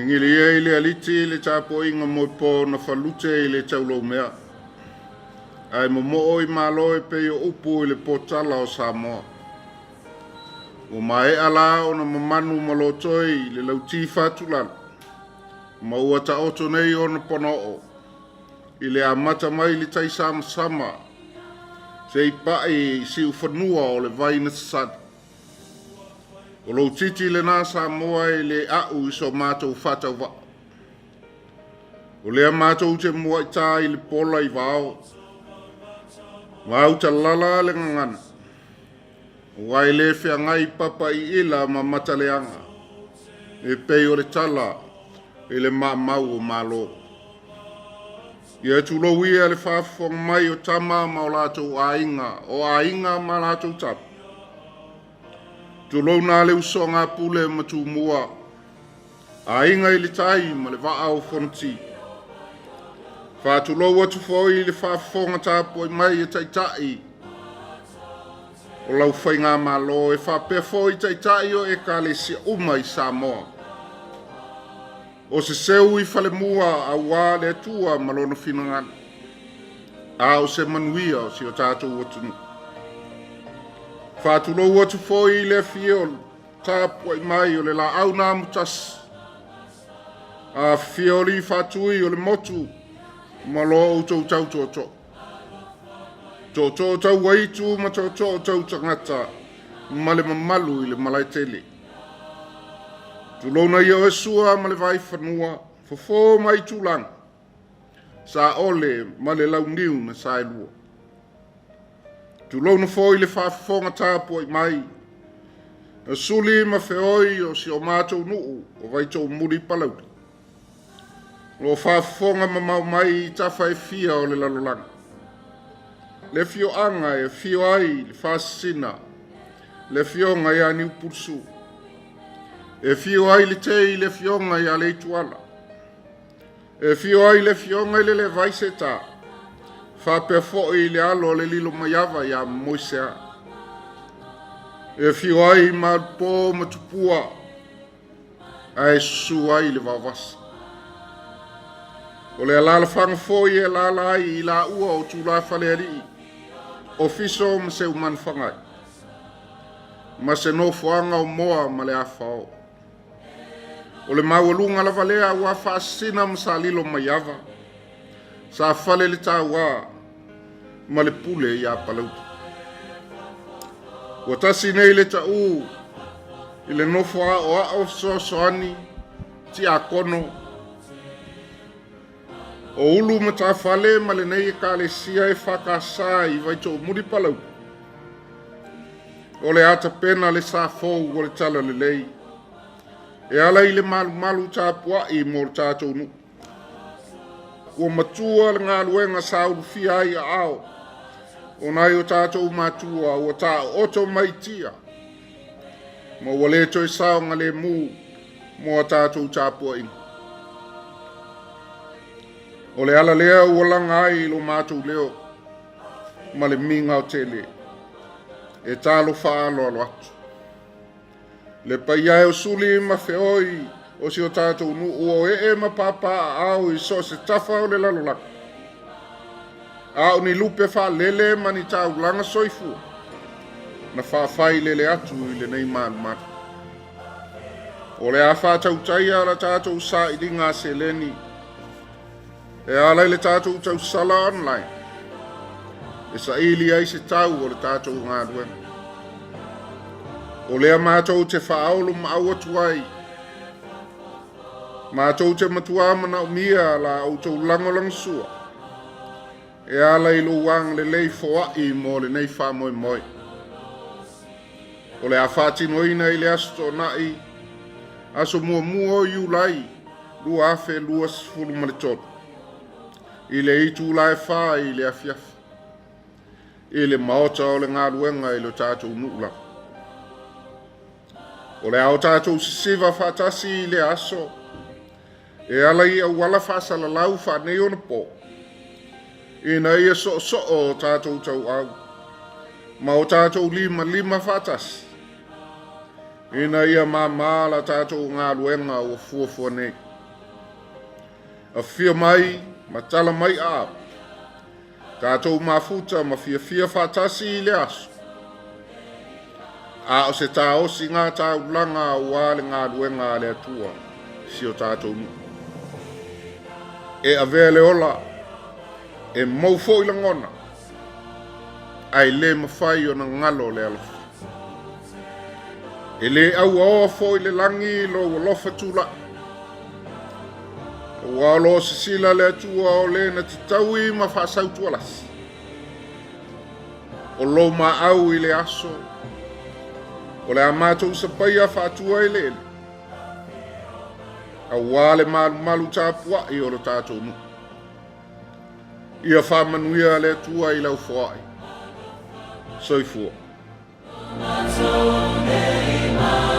Ingilia ile aliti ile tapo inga mopo na falute ile taulo mea. Ai momo i malo e pe upu ile potala o Samoa. O mai ala o na mamanu malotoi ile lauti fatulala. Maua ta oto nei o na pono o. Ile amata mai ile tai sama. Se i pai si ufanua o le vai na sad. O lo titi le nā Samoa e le au iso mātou whatau wa. O lea mātou te mua i tā i le pola i wao. Wau ta lala le ngangana. O wai le whea ngai papa i ila ma mataleanga. E pei o le tala e le mau o malo. Ia tulo wia le whawhong mai o tama ma o lātou ainga. O ainga ma lātou tapu. Tulo nā leu so ngā pule matu mua. A inga i le tai ma le waa o whanti. Wha tulo watu fōi le whawhonga tāpo i mai e taitai. O lau whai ngā malo e whapea fōi taitai o e ka le si uma i Samoa. O se seu i whale mua a wā le atua malona whinangana. A o se manuia o si o tātou watunu. Whātulo watu fōi le fiol, tāpua i mai o le la au nā mutas. A fioli whātui o le motu, malo o tau tō. Tō tau waitu ma tō tau tangata, ma le mamalu i le malai tele. Tulona i o e sua ma le vai whanua, fofo mai tūlang. Sa ole ma le lau niu na sa e lua. Tulou na foi le whawhonga tāpua i mai. Na suli ma whioi o si o mātou nuu o Vaitoomuli Palauli. Lo whawhonga ma mau mai i tawhai fia o le lalolanga. Le fio anga e fio ai le whasina. Le fio ngai a niu pulsu. E fio ai le tei le fio ngai a le tuala. E fio ai le fio ngai le vaiseta. Whapea fōi le alo le lilo maiawa ia moisea. E whio ai ma pō matupua. Ai su ai le wawasa. O le alala whanga fōi e lala ai i la ua o tūla whale ari. Ofiso ma se uman whangai. Ma se no whanga o moa ma le awhao. O le mawalunga la valea ua whaasina ma sa lilo maiawa. Sa whale le tā wā, ma le pule i a Palauli. Ua tasi nei le ta u, i le nofo a o a o soani, ti a kono. O ulu ma tā whale ma le nei e ka le sia e whakasa i Vaitoomuli Palauli. O le ata pena le sa fōu o le tala le lei. E ala i le malu tā pua i mo le tātou nu. Ua matua le ngā luenga sauru fia ai a ao. O nai o tātou matua ua tā oto mai tia. Ma ua le toi saonga le mū mo a tātou tāpua inga. O le ala lea ua langa ai lo mātou leo. Ma le minga o tele. E tālo whaalo alo atu. Le paia e o suli ma whioi. O si o tātou nu o e ma papa au i so se tafa o le lalolaka. Au ni lupe wha lele mani tau langa soifu. Na whawhai lele atu i le nei matu. O le a whātau taia la tātou sa i ringa se leni. E ala i le tātou tau sala online. E sa ili ai se tau o le tātou ngā duen. O lea mātou te whaolo ma au atu ai. Mātou te matua mana o mia la au tau langolang sua. E ala i lo wang le lei foa i mo le nei wha moi moi. O le a whātino ina i le asto na i. Aso mua i ulai. Lua afe lua sifuru maletot. I le itu lai wha i le afiaf. I le maota o le ngā luenga i lo tātou nukla. O le au tātou sisiva whatasi i le aso. E ala i au wala Faasalalau whanei ona po. E na ia so o tātou tau au. Ma o tātou lima whatas. E na ia la tātou ngā luenga o fuafua nei. a fia mai, ma tala mai a. Tātou mafuta ma fia whātasi I le aso. A o se tā osi ngā tā ulanga o wāle ngā ruenga le atua, si o tātou nu. E a vele ola, e maufo I langona, ai le mawhai o na ngalo le alofa. E le au aoa fo I le langi lo lofa tula. O alo se sila le atua o le na titaui ma whaasau tualas. O lo ma au I le aso. O le amatou sa paia whaatua I le. A wale malu tāpua I o lo tātou nu. Ia whamanuia le atua I lau whaai. Soifua. Matone I